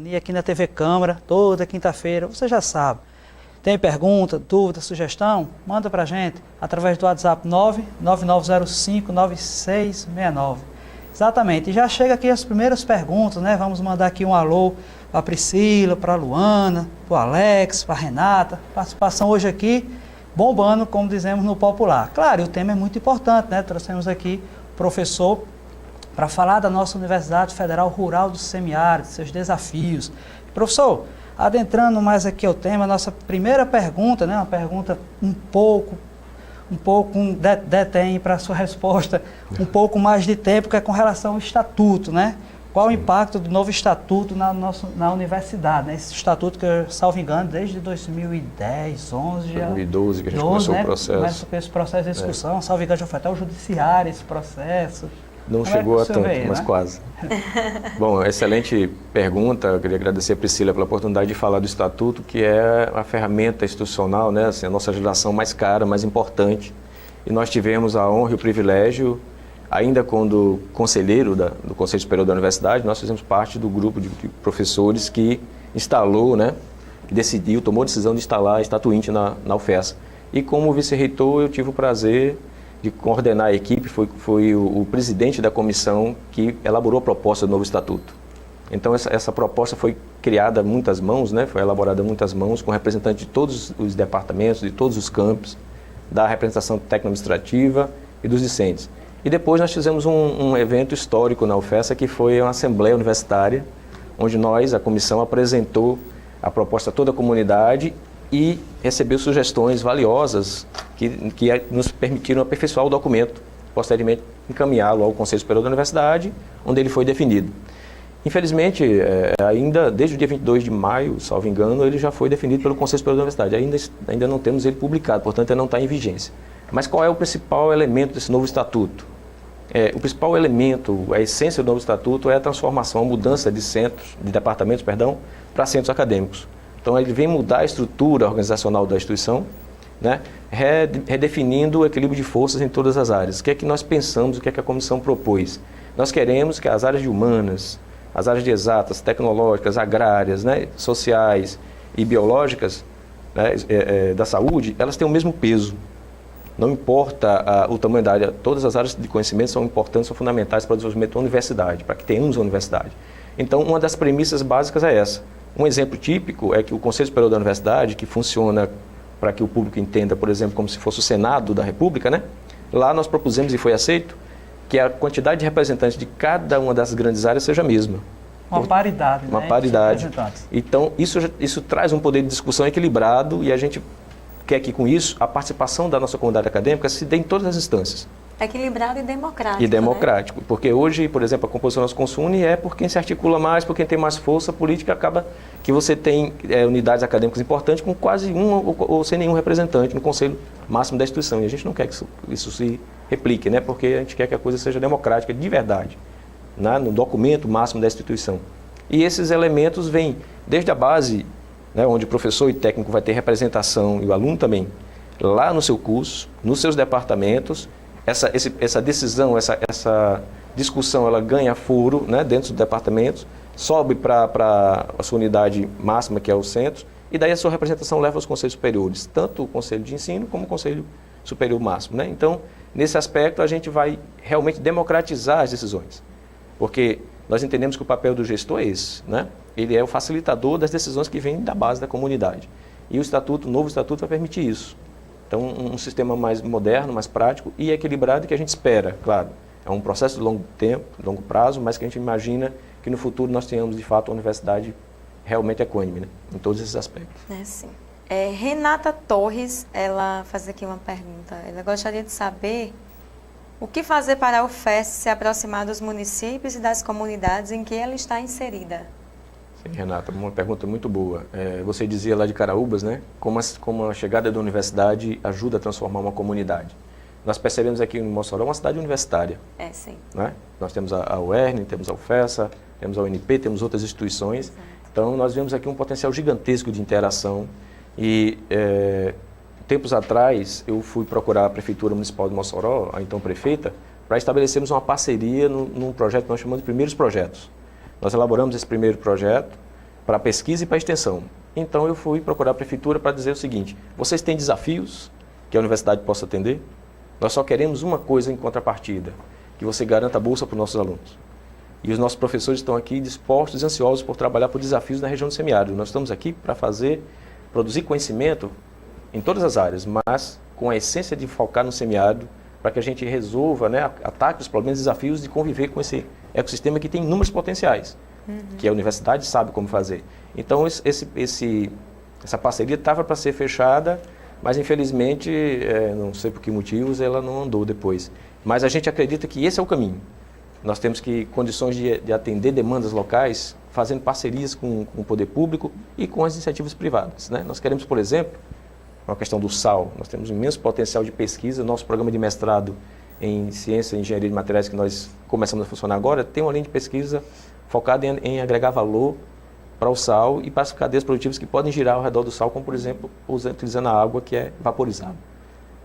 reunir aqui na TV Câmara, toda quinta-feira, você já sabe. Tem pergunta, dúvida, sugestão? Manda para a gente através do WhatsApp 999059669. Exatamente, e já chega aqui as primeiras perguntas, né? Vamos mandar aqui um alô para a Priscila, para a Luana, para o Alex, para a Renata. Participação hoje aqui bombando, como dizemos no popular. Claro, o tema é muito importante, né? Trouxemos aqui o professor para falar da nossa Universidade Federal Rural do Semiárido, seus desafios. Professor, adentrando mais aqui ao tema, a nossa primeira pergunta, né? Uma pergunta detém para a sua resposta um pouco mais de tempo, que é com relação ao estatuto, né? Qual o impacto do novo estatuto na universidade, né? Esse estatuto que, salvo engano, desde 2010, 11... 2012 que a gente começou, né? O processo. Começa esse processo de discussão, salvo engano, já foi até o judiciário esse processo. Não chegou a tanto, mas quase. Bom, excelente pergunta. Eu queria agradecer a Priscila pela oportunidade de falar do Estatuto, que é a ferramenta institucional, né? Assim, a nossa legislação mais cara, mais importante. E nós tivemos a honra e o privilégio, ainda quando conselheiro do Conselho Superior da Universidade, nós fizemos parte do grupo de professores que instalou, né? Decidiu, tomou a decisão de instalar a Estatuinte na UFES. E como vice-reitor, eu tive o prazer de coordenar a equipe, foi o presidente da comissão que elaborou a proposta do novo estatuto. Então essa proposta foi criada a muitas mãos, né? Foi elaborada a muitas mãos, com representantes de todos os departamentos, de todos os campos, da representação técnico-administrativa e dos discentes. E depois nós fizemos um evento histórico na UFES, que foi uma assembleia universitária, onde nós, a comissão, apresentou a proposta a toda a comunidade e recebeu sugestões valiosas que nos permitiram aperfeiçoar o documento, posteriormente encaminhá-lo ao Conselho Superior da Universidade, onde ele foi definido. Infelizmente, ainda desde o dia 22 de maio, salvo engano, ele já foi definido pelo Conselho Superior da Universidade. Ainda não temos ele publicado, portanto, ele não está em vigência. Mas qual é o principal elemento desse novo estatuto? O principal elemento, a essência do novo estatuto é a transformação, a mudança de departamentos, para centros acadêmicos. Então, ele vem mudar a estrutura organizacional da instituição, né, redefinindo o equilíbrio de forças em todas as áreas. O que é que nós pensamos, o que é que a comissão propôs? Nós queremos que as áreas de humanas, as áreas de exatas, tecnológicas, agrárias, né, sociais e biológicas, né, da saúde, elas tenham o mesmo peso. Não importa o tamanho da área, todas as áreas de conhecimento são importantes, são fundamentais para o desenvolvimento da universidade, para que tenhamos a universidade. Então, uma das premissas básicas é essa. Um exemplo típico é que o Conselho Superior da Universidade, que funciona para que o público entenda, por exemplo, como se fosse o Senado da República, né? Lá nós propusemos e foi aceito que a quantidade de representantes de cada uma das grandes áreas seja a mesma. Uma paridade, uma né? paridade. Então, isso traz um poder de discussão equilibrado e a gente quer que, com isso, a participação da nossa comunidade acadêmica se dê em todas as instâncias. Equilibrado e democrático. E democrático, né? Porque hoje, por exemplo, a composição do nosso Consune é por quem se articula mais, por quem tem mais força política, acaba que você tem unidades acadêmicas importantes com quase ou sem nenhum representante no conselho máximo da instituição. E a gente não quer que isso se replique, né? Porque a gente quer que a coisa seja democrática de verdade, né? No documento máximo da instituição. E esses elementos vêm desde a base, né, onde o professor e técnico vai ter representação e o aluno também, lá no seu curso, nos seus departamentos. Essa decisão, essa discussão, ela ganha foro, né, dentro dos departamentos, sobe para a sua unidade máxima, que é o centro, e daí a sua representação leva aos conselhos superiores, tanto o conselho de ensino como o conselho superior máximo, né? Então, nesse aspecto, a gente vai realmente democratizar as decisões, porque nós entendemos que o papel do gestor é esse, né? Ele é o facilitador das decisões que vêm da base da comunidade. E o novo estatuto vai permitir isso. Então, um sistema mais moderno, mais prático e equilibrado que a gente espera, claro. É um processo de longo tempo, longo prazo, mas que a gente imagina que no futuro nós tenhamos, de fato, uma universidade realmente equânime, né? Em todos esses aspectos. Sim. Renata Torres, ela faz aqui uma pergunta. Ela gostaria de saber o que fazer para a UFES se aproximar dos municípios e das comunidades em que ela está inserida. Sim, Renata, uma pergunta muito boa. Você dizia lá de Caraúbas, né? Como a chegada da universidade ajuda a transformar uma comunidade. Nós percebemos aqui em Mossoró uma cidade universitária. Sim. Né? Nós temos a UERN, temos a UFESA, temos a UNP, temos outras instituições. Exato. Então, nós vemos aqui um potencial gigantesco de interação. E, tempos atrás, eu fui procurar a Prefeitura Municipal de Mossoró, a então prefeita, para estabelecermos uma parceria num projeto que nós chamamos de Primeiros Projetos. Nós elaboramos esse primeiro projeto, para pesquisa e para extensão. Então eu fui procurar a prefeitura para dizer o seguinte: vocês têm desafios que a universidade possa atender? Nós só queremos uma coisa em contrapartida, que você garanta a bolsa para os nossos alunos. E os nossos professores estão aqui dispostos e ansiosos por trabalhar por desafios na região do semiárido. Nós estamos aqui para produzir conhecimento em todas as áreas, mas com a essência de focar no semiárido, para que a gente resolva, né, ataque os problemas e desafios de conviver com esse ecossistema que tem inúmeros potenciais, que a universidade sabe como fazer. Então, essa parceria estava para ser fechada, mas infelizmente, não sei por que motivos, ela não andou depois. Mas a gente acredita que esse é o caminho. Nós temos condições de atender demandas locais, fazendo parcerias com o poder público e com as iniciativas privadas, né? Nós queremos, por exemplo, uma questão do sal. Nós temos um imenso potencial de pesquisa. Nosso programa de mestrado em Ciência e Engenharia de Materiais, que nós começamos a funcionar agora, tem uma linha de pesquisa focada em agregar valor para o sal e para as cadeias produtivas que podem girar ao redor do sal, como, por exemplo, utilizando a água que é vaporizada.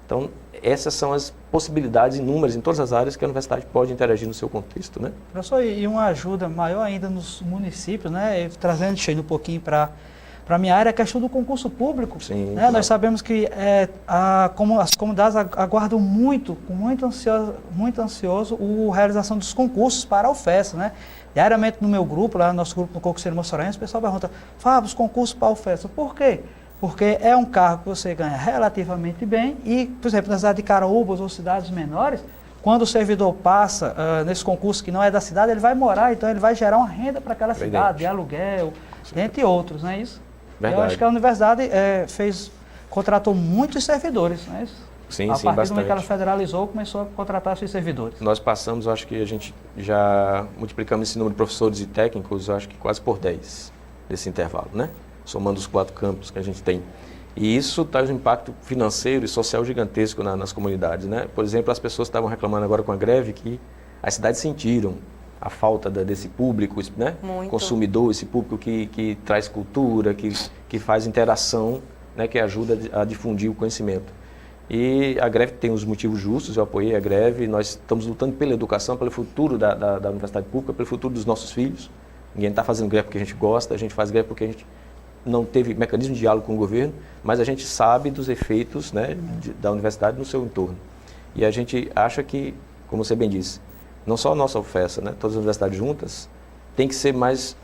Então, essas são as possibilidades inúmeras em todas as áreas que a universidade pode interagir no seu contexto, né? Professor, e uma ajuda maior ainda nos municípios, né? Trazendo um pouquinho para a minha área, a questão do concurso público. Sim, né? Nós sabemos que as comunidades aguardam muito ansioso a realização dos concursos para a UFES, né? Diariamente no meu grupo, lá no nosso grupo no Concurseiro Mossorense, o pessoal pergunta: Fábio, os concursos para a UFES, por quê? Porque é um cargo que você ganha relativamente bem e, por exemplo, na cidade de Caraúbas ou cidades menores, quando o servidor passa nesse concurso que não é da cidade, ele vai morar, então ele vai gerar uma renda para aquela cidade, de aluguel, dentre outros, não é isso? Verdade. Eu acho que a universidade contratou muitos servidores, não é isso? Sim, a sim, partir bastante. do momento que ela federalizou, começou a contratar seus servidores. Nós passamos, acho que a gente já multiplicamos esse número de professores e técnicos, acho que quase por 10 nesse intervalo, né? Somando os 4 campos que a gente tem. E isso traz um impacto financeiro e social gigantesco nas comunidades, né? Por exemplo, as pessoas estavam reclamando agora com a greve que as cidades sentiram a falta desse público, né? Consumidor, esse público que traz cultura, que faz interação, né? Que ajuda a difundir o conhecimento. E a greve tem os motivos justos, eu apoiei a greve, nós estamos lutando pela educação, pelo futuro da universidade pública, pelo futuro dos nossos filhos. Ninguém está fazendo greve porque a gente gosta, a gente faz greve porque a gente não teve mecanismo de diálogo com o governo, mas a gente sabe dos efeitos, né, da universidade no seu entorno. E a gente acha que, como você bem disse, não só a nossa UFES, né, todas as universidades juntas, têm que ser mais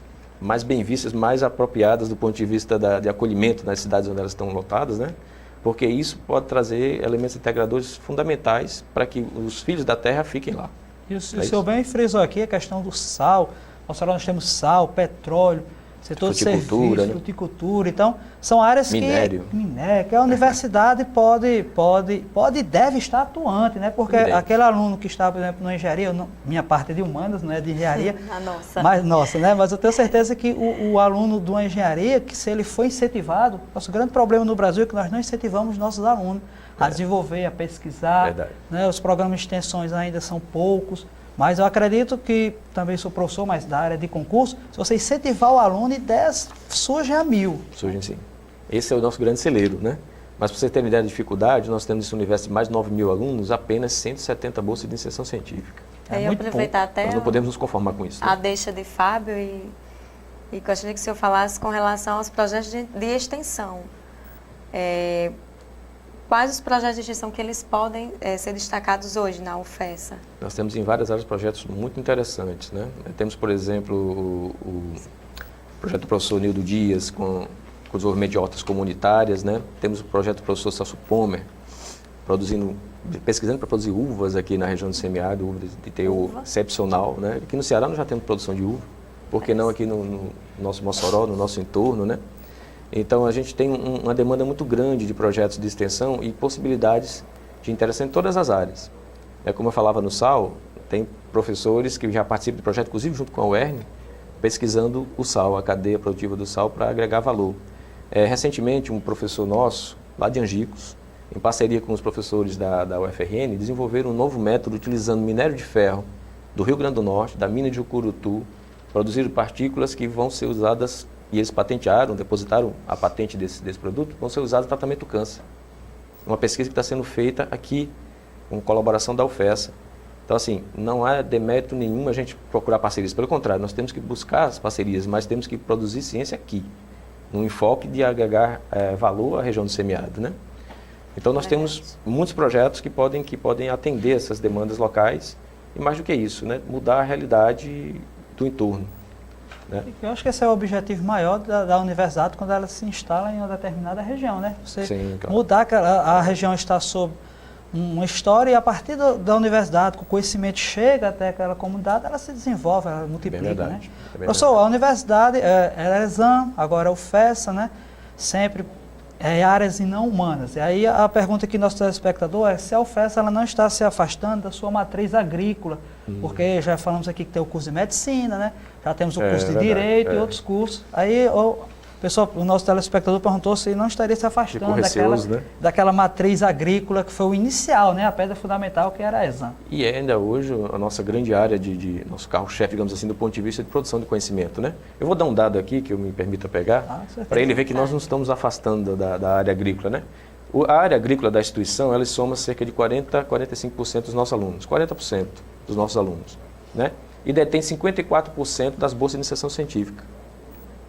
bem vistas, mais apropriadas do ponto de vista de acolhimento nas cidades onde elas estão lotadas, né, porque isso pode trazer elementos integradores fundamentais para que os filhos da terra fiquem lá. E o senhor bem frisou aqui a questão do sal. Nós temos sal, petróleo, setor de serviço, né? Fruticultura. Então, são áreas que a universidade pode e deve estar atuante, né? Porque aquele aluno que está, por exemplo, na engenharia, minha parte é de humanas, não é de engenharia. A nossa. Mas eu tenho certeza que o aluno de uma engenharia, que se ele for incentivado, nosso grande problema no Brasil é que nós não incentivamos nossos alunos a desenvolver, a pesquisar. Né? Os programas de extensões ainda são poucos. Mas eu acredito que, também sou professor, mas da área de concurso, se você incentivar o aluno, ideias surgem a 1000. Surgem sim. Esse é o nosso grande celeiro, né? Mas para você ter uma ideia de dificuldade, nós temos nesse universo de mais de 9.000 alunos, apenas 170 bolsas de iniciação científica. É muito aproveitar pouco. Até nós não podemos nos conformar com isso. A deixa de Fábio e gostaria que o senhor falasse com relação aos projetos de extensão. Quais os projetos de extensão que eles podem ser destacados hoje na UFES? Nós temos em várias áreas projetos muito interessantes, né? Temos, por exemplo, o projeto do professor Nildo Dias com o desenvolvimento de hortas comunitárias, né? Temos o projeto do professor Celso Pomer, pesquisando para produzir uvas aqui na região do semiárido, uvas de teor excepcional, né? Aqui no Ceará nós já temos produção de uva, por que não aqui no nosso Mossoró, no nosso entorno, né? Então, a gente tem uma demanda muito grande de projetos de extensão e possibilidades de interação em todas as áreas. Como eu falava no SAL, tem professores que já participam do projeto, inclusive junto com a UERN, pesquisando o sal, a cadeia produtiva do sal, para agregar valor. Recentemente, um professor nosso, lá de Angicos, em parceria com os professores da UFRN, desenvolveram um novo método utilizando minério de ferro do Rio Grande do Norte, da mina de Jucurutu, produziram partículas que vão ser usadas, e eles patentearam, depositaram a patente desse produto, vão ser usadas no tratamento do câncer. Uma pesquisa que está sendo feita aqui, com colaboração da UFES. Então, assim, não há demérito nenhum a gente procurar parcerias. Pelo contrário, nós temos que buscar as parcerias, mas temos que produzir ciência aqui, no enfoque de agregar valor à região do semiárido, né? Então, nós temos muitos projetos que podem atender essas demandas locais e, mais do que isso, né, mudar a realidade do entorno. Né? Eu acho que esse é o objetivo maior da universidade quando ela se instala em uma determinada região, né? Você Sim, claro. mudar a região está sob uma história e a partir da universidade, com o conhecimento chega até aquela comunidade, ela se desenvolve, ela multiplica, verdade, né? Professor, a universidade era exame, agora é o FESA, né? Sempre áreas e não humanas. E aí a pergunta aqui do nosso telespectador é se a UFES ela não está se afastando da sua matriz agrícola, porque já falamos aqui que tem o curso de medicina, né? Já temos o curso de direito e outros cursos. Aí o nosso telespectador perguntou se não estaria se afastando daquela matriz agrícola que foi o inicial, né? A pedra fundamental que era a ESAM. E ainda hoje a nossa grande área nosso carro-chefe, digamos assim, do ponto de vista de produção de conhecimento, né? Eu vou dar um dado aqui que eu me permita pegar, para ele ver que nós não estamos afastando da área agrícola, né? A área agrícola da instituição, ela soma cerca de 45% dos nossos alunos, 40% dos nossos alunos, né? E detém 54% das bolsas de iniciação científica.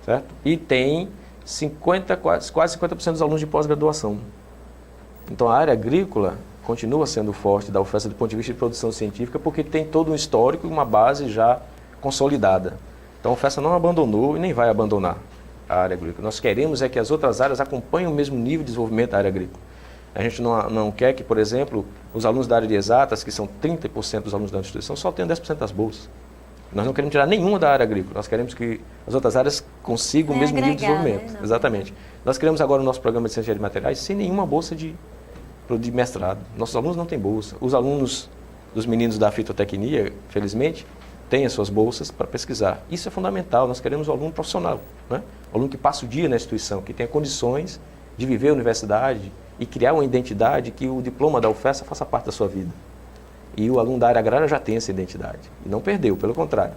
Certo? E tem quase 50% dos alunos de pós-graduação. Então, a área agrícola continua sendo forte da UFES do ponto de vista de produção científica, porque tem todo um histórico e uma base já consolidada. Então, a UFES não abandonou e nem vai abandonar a área agrícola. Nós queremos que as outras áreas acompanhem o mesmo nível de desenvolvimento da área agrícola. A gente não quer que, por exemplo, os alunos da área de exatas, que são 30% dos alunos da instituição, só tenham 10% das bolsas. Nós não queremos tirar nenhuma da área agrícola, nós queremos que as outras áreas consigam o mesmo nível de desenvolvimento. Né? Exatamente. Nós criamos agora o nosso programa de ciência de materiais sem nenhuma bolsa de mestrado. Nossos alunos não têm bolsa. Os alunos dos meninos da fitotecnia, felizmente, têm as suas bolsas para pesquisar. Isso é fundamental, nós queremos o aluno profissional, né? O aluno que passa o dia na instituição, que tenha condições de viver a universidade e criar uma identidade que o diploma da UFES faça parte da sua vida. E o aluno da área agrária já tem essa identidade. E não perdeu, pelo contrário.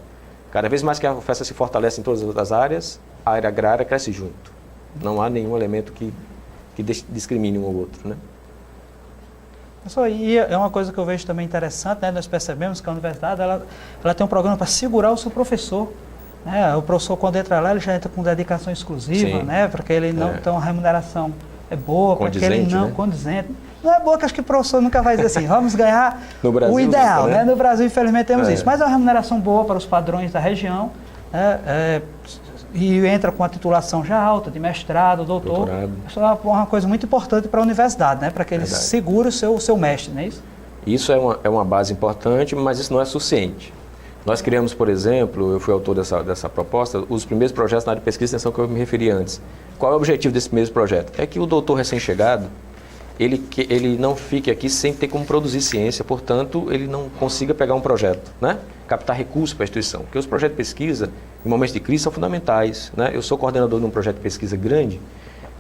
Cada vez mais que a UFES se fortalece em todas as outras áreas, a área agrária cresce junto. Não há nenhum elemento que discrimine um ou outro, né? E é uma coisa que eu vejo também interessante, né? Nós percebemos que a universidade ela tem um programa para segurar o seu professor. Né? O professor, quando entra lá, ele já entra com dedicação exclusiva, né? Para que ele não tenha uma remuneração boa, para que ele não... Condizente. Não é boa, que acho que o professor nunca vai dizer assim, vamos ganhar o ideal, né? No Brasil, infelizmente, temos isso. Mas é uma remuneração boa para os padrões da região, né? E entra com a titulação já alta, de mestrado, doutor. Isso é uma coisa muito importante para a universidade, né? Para que ele segure o seu mestre, não é isso? Isso é uma base importante, mas isso não é suficiente. Nós criamos, por exemplo, eu fui autor dessa proposta, os primeiros projetos na área de pesquisa e extensão que eu me referi antes. Qual é o objetivo desse primeiro projeto? É que o doutor recém-chegado, ele não fique aqui sem ter como produzir ciência, portanto, ele não consiga pegar um projeto, né? Captar recursos para a instituição. Porque os projetos de pesquisa, em momentos de crise, são fundamentais, né? Eu sou coordenador de um projeto de pesquisa grande,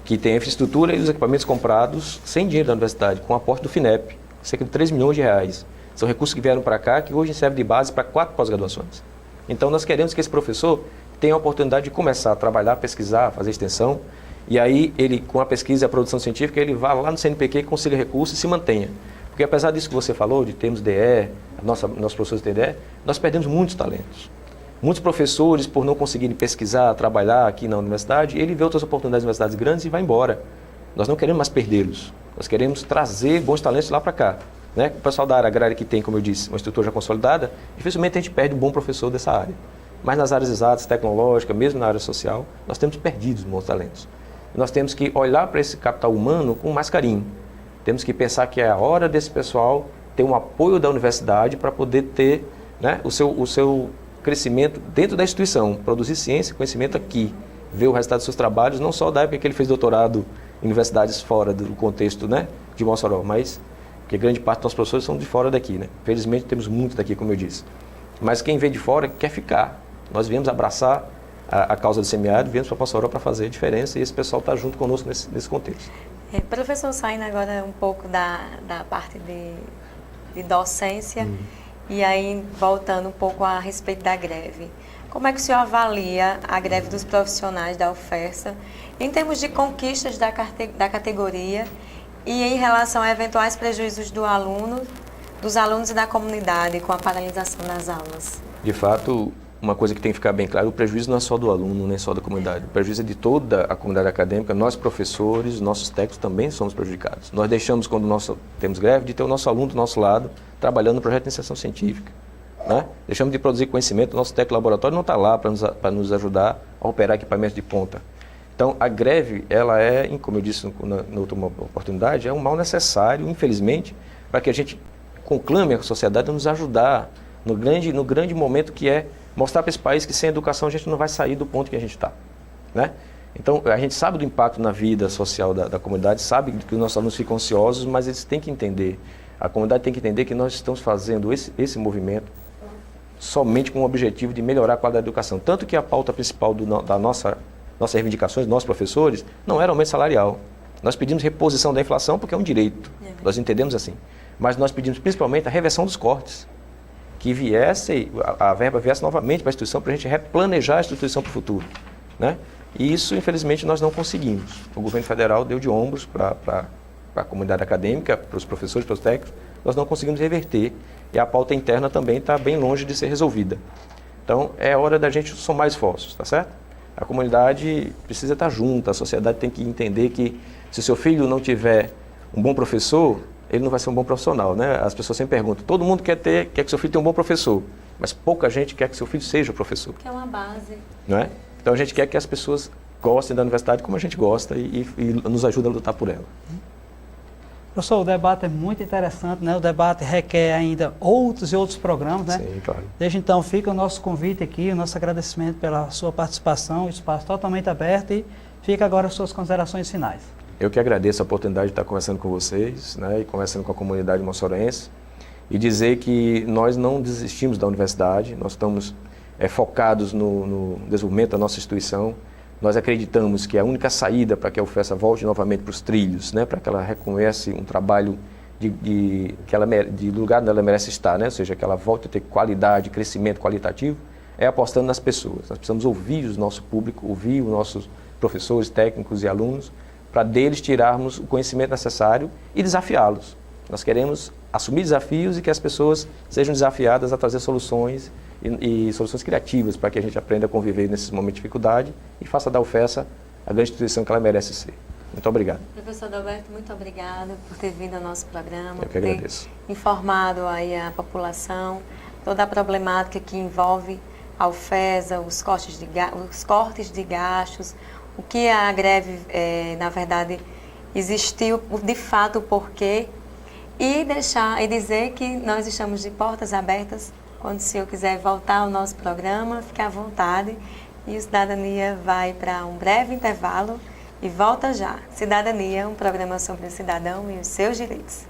que tem a infraestrutura e os equipamentos comprados sem dinheiro da universidade, com aporte do FINEP, cerca de 3 milhões de reais. São recursos que vieram para cá, que hoje servem de base para 4 pós-graduações. Então, nós queremos que esse professor tenha a oportunidade de começar a trabalhar, pesquisar, fazer extensão, e aí, ele, com a pesquisa e a produção científica, ele vá lá no CNPq, consiga recursos e se mantenha. Porque apesar disso que você falou, de termos DE, nossos professores têm DE, nós perdemos muitos talentos. Muitos professores, por não conseguirem pesquisar, trabalhar aqui na universidade, ele vê outras oportunidades em universidades grandes e vai embora. Nós não queremos mais perdê-los. Nós queremos trazer bons talentos lá para cá. Né? O pessoal da área agrária que tem, como eu disse, uma estrutura já consolidada, dificilmente a gente perde um bom professor dessa área. Mas nas áreas exatas, tecnológicas, mesmo na área social, nós temos perdido bons talentos. Nós temos que olhar para esse capital humano com mais carinho. Temos que pensar que é a hora desse pessoal ter um apoio da universidade para poder ter, né, o seu crescimento dentro da instituição, produzir ciência e conhecimento aqui, ver o resultado dos seus trabalhos, não só da época que ele fez doutorado em universidades fora do contexto, né, de Mossoró, mas porque grande parte dos nossos professores são de fora daqui, né? Felizmente temos muito daqui, como eu disse. Mas quem vem de fora quer ficar. Nós viemos abraçar a causa do semiárido, viemos para Mossoró para fazer a diferença e esse pessoal está junto conosco nesse contexto. Professor, saindo agora um pouco da parte de docência e aí voltando um pouco a respeito da greve. Como é que o senhor avalia a greve dos profissionais da UFESA em termos de conquistas da categoria e em relação a eventuais prejuízos do aluno dos alunos e da comunidade com a paralisação das aulas? De fato, uma coisa que tem que ficar bem claro, o prejuízo não é só do aluno, nem só da comunidade. O prejuízo é de toda a comunidade acadêmica. Nós, professores, nossos técnicos também somos prejudicados. Nós deixamos, quando nós temos greve, de ter o nosso aluno do nosso lado, trabalhando no projeto de iniciação científica. Né? Deixamos de produzir conhecimento, o nosso técnico laboratório não está lá para nos ajudar a operar equipamentos de ponta. Então, a greve, ela é, como eu disse na outra oportunidade, é um mal necessário, infelizmente, para que a gente conclame a sociedade a nos ajudar no grande momento que é mostrar para esse país que sem educação a gente não vai sair do ponto que a gente está. Né? Então, a gente sabe do impacto na vida social da comunidade, sabe que os nossos alunos ficam ansiosos, mas eles têm que entender, a comunidade tem que entender que nós estamos fazendo esse movimento somente com o objetivo de melhorar a qualidade da educação. Tanto que a pauta principal da nossas reivindicações, nossos professores, não era aumento salarial. Nós pedimos reposição da inflação porque é um direito, nós entendemos assim. Mas nós pedimos principalmente a reversão dos cortes, que a verba viesse novamente para a instituição para a gente replanejar a instituição para o futuro. Né? E isso, infelizmente, nós não conseguimos. O governo federal deu de ombros para a comunidade acadêmica, para os professores, para os técnicos, nós não conseguimos reverter. E a pauta interna também está bem longe de ser resolvida. Então, é hora da gente somar esforços, tá certo? A comunidade precisa estar junta, a sociedade tem que entender que se o seu filho não tiver um bom professor, ele não vai ser um bom profissional, né? As pessoas sempre perguntam, todo mundo quer que seu filho tenha um bom professor, mas pouca gente quer que seu filho seja professor. Que é uma base. Não é? Então a gente quer que as pessoas gostem da universidade como a gente gosta e nos ajudem a lutar por ela. Professor, o debate é muito interessante, né? O debate requer ainda outros e outros programas, né? Sim, claro. Desde então fica o nosso convite aqui, o nosso agradecimento pela sua participação, o espaço totalmente aberto e fica agora as suas considerações finais. Eu que agradeço a oportunidade de estar conversando com vocês, né, e conversando com a comunidade moçorense e dizer que nós não desistimos da universidade, nós estamos focados no desenvolvimento da nossa instituição. Nós acreditamos que a única saída para que a UFESA volte novamente para os trilhos, né, para que ela recomece um trabalho de lugar onde ela merece estar, né, ou seja, que ela volte a ter qualidade, crescimento qualitativo, é apostando nas pessoas. Nós precisamos ouvir o nosso público, ouvir os nossos professores, técnicos e alunos, para deles tirarmos o conhecimento necessário e desafiá-los. Nós queremos assumir desafios e que as pessoas sejam desafiadas a trazer soluções e soluções criativas para que a gente aprenda a conviver nesses momentos de dificuldade e faça da UFESA a grande instituição que ela merece ser. Muito obrigado. Professor Adalberto, muito obrigado por ter vindo ao nosso programa. Eu que agradeço. Ter informado aí a população, toda a problemática que envolve a UFESA, os cortes de gastos, o que a greve, na verdade, existiu, de fato, o porquê, e dizer que nós estamos de portas abertas. Quando o senhor quiser voltar ao nosso programa, fique à vontade. E o Cidadania vai para um breve intervalo e volta já. Cidadania, um programa sobre o cidadão e os seus direitos.